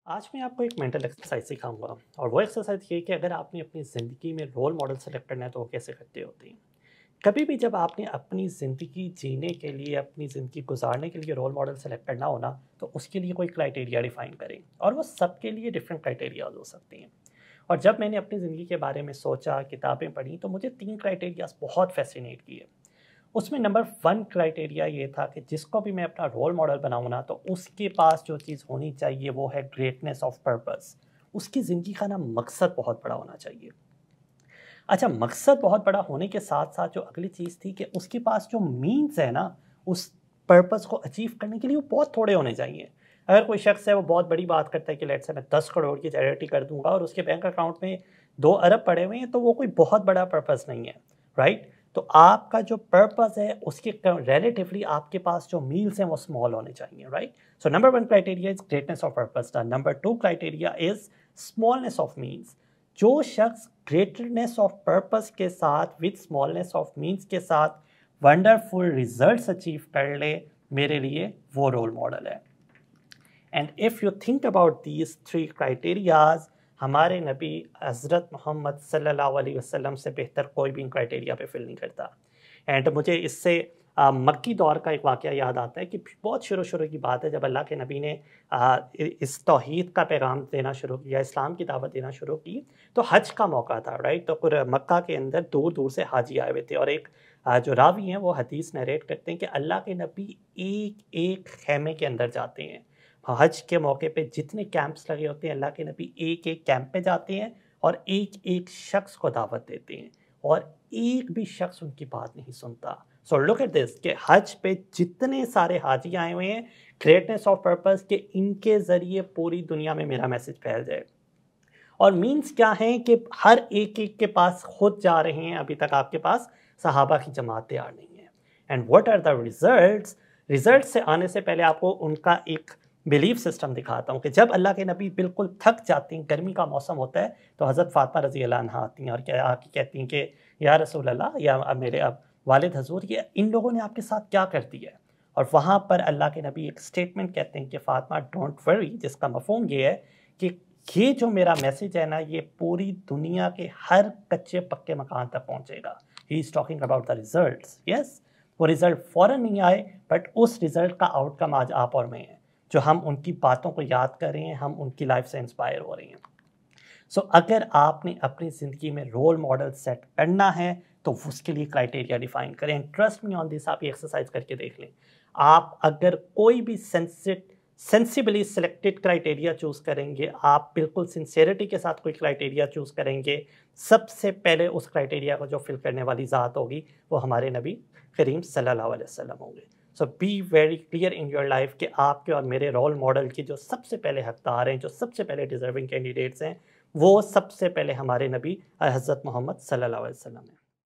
आज मैं आपको एक मेंटल एक्सरसाइज सिखाऊंगा और वो एक्सरसाइज ये कि अगर आपने अपनी ज़िंदगी में रोल मॉडल सेलेक्ट करना है तो वो कैसे करते होते हैं। कभी भी जब आपने अपनी ज़िंदगी जीने के लिए अपनी ज़िंदगी गुजारने के लिए रोल मॉडल सेलेक्ट करना हो ना, तो उसके लिए कोई क्राइटेरिया डिफाइन करें और वो सबके लिए डिफरेंट क्राइटेरियाज हो सकते हैं। और जब मैंने अपनी ज़िंदगी के बारे में सोचा, किताबें पढ़ी, तो मुझे 3 क्राइटेरियाज बहुत फैसिनेट किए। उसमें नंबर 1 क्राइटेरिया ये था कि जिसको भी मैं अपना रोल मॉडल बनाऊँ ना, तो उसके पास जो चीज़ होनी चाहिए वो है ग्रेटनेस ऑफ पर्पस। उसकी ज़िंदगी का ना मकसद बहुत बड़ा होना चाहिए। अच्छा, मकसद बहुत बड़ा होने के साथ-साथ जो अगली चीज़ थी कि उसके पास जो मीन्स है ना, उस पर्पस को अचीव करने के लिए वो बहुत थोड़े होने चाहिए। अगर कोई शख्स है वो बहुत बड़ी बात करता है कि लेट्स से मैं 10 करोड़ की चैरिटी कर दूँगा और उसके बैंक अकाउंट में 2 अरब पड़े हुए हैं, तो वो कोई बहुत बड़ा पर्पस नहीं है, राइट? तो आपका जो पर्पस है उसके रिलेटिवली आपके पास जो मील्स हैं वो स्मॉल होने चाहिए, right? So number 1 criteria is greatness of purpose. The number 2 criteria is smallness of means. जो शख्स ग्रेटनेस ऑफ पर्पस के साथ विद स्मॉलनेस ऑफ मीन्स के साथ वंडरफुल रिजल्ट्स अचीव कर ले, मेरे लिए वो रोल मॉडल है। And if you think about these 3 criterias, हमारे नबी हज़रत मोहम्मद सल्लल्लाहु अलैहि वसल्लम से बेहतर कोई भी इन क्राइटेरिया पे फिल नहीं करता। एंड मुझे इससे मक्की दौर का एक वाक़या याद आता है कि बहुत शुरू की बात है, जब अल्लाह के नबी ने इस तौहीद का पैगाम देना शुरू किया, इस्लाम की दावत देना शुरू की, तो हज का मौका था, राइट? तो फिर मक्का के अंदर दूर दूर से हाजी आए हुए थे और एक जो रावी हैं वो हदीस नरेट करते हैं कि अल्लाह के नबी एक एक खेमे के अंदर जाते हैं। हज के मौके पे जितने कैंप्स लगे होते हैं, अल्लाह के नबी एक एक कैंप पे जाते हैं और एक एक शख्स को दावत देते हैं और एक भी शख्स उनकी बात नहीं सुनता। सो लुक एट दिस कि हज पे जितने सारे हाजी आए हुए हैं, ग्रेटनेस ऑफ पर्पस के इनके ज़रिए पूरी दुनिया में मेरा मैसेज फैल जाए। और मीन्स क्या है कि हर एक एक के पास खुद जा रहे हैं, अभी तक आपके पास सहाबा की जमात तैयार नहीं है। And what are the results? Result से आने से पहले आपको उनका एक बिलीफ सिस्टम दिखाता हूँ कि जब अल्लाह के नबी बिल्कुल थक जाते हैं, गर्मी का मौसम होता है, तो हज़रत फ़ातिमा रज़ी अल्लाह अन्हा आती हैं और क्या आके कहती हैं कि या रसूल अल्लाह, या मेरे अब वालिद हजूर, ये इन लोगों ने आपके साथ क्या कर दिया है? और वहाँ पर अल्लाह के नबी एक स्टेटमेंट कहते हैं कि फ़ातिमा डोंट वरी, जिसका मफ़हूम ये है कि ये जो मेरा मैसेज है ना, ये पूरी दुनिया के हर कच्चे पक्के मकान तक पहुँचेगा। He is talking about the results. Yes, वो रिज़ल्ट फ़ौरन नहीं आए, बट उस रिज़ल्ट का आउटकम आज आप और मैं हैं, जो हम उनकी बातों को याद कर रहे हैं, हम उनकी लाइफ से इंस्पायर हो रहे हैं। सो अगर आपने अपनी ज़िंदगी में रोल मॉडल सेट करना है तो उसके लिए क्राइटेरिया डिफाइन करें। ट्रस्ट मी ऑन दिस, आप ये एक्सरसाइज करके देख लें। आप अगर कोई भी सेंसिबली सिलेक्टेड क्राइटेरिया चूज़ करेंगे, आप बिल्कुल सिंसेरिटी के साथ कोई क्राइटेरिया चूज़ करेंगे, सबसे पहले उस क्राइटेरिया को जो फिल करने वाली ज़ात होगी वो हमारे नबी करीम सल्लल्लाहु अलैहि वसल्लम होंगे। So be very clear in your life कि आपके और मेरे रोल मॉडल की जो सबसे पहले हकदार हैं, जो सबसे पहले डिजर्विंग कैंडिडेट्स हैं, वो सबसे पहले हमारे नबी हज़रत मोहम्मद सल्लल्लाहु अलैहि वसल्लम हैं।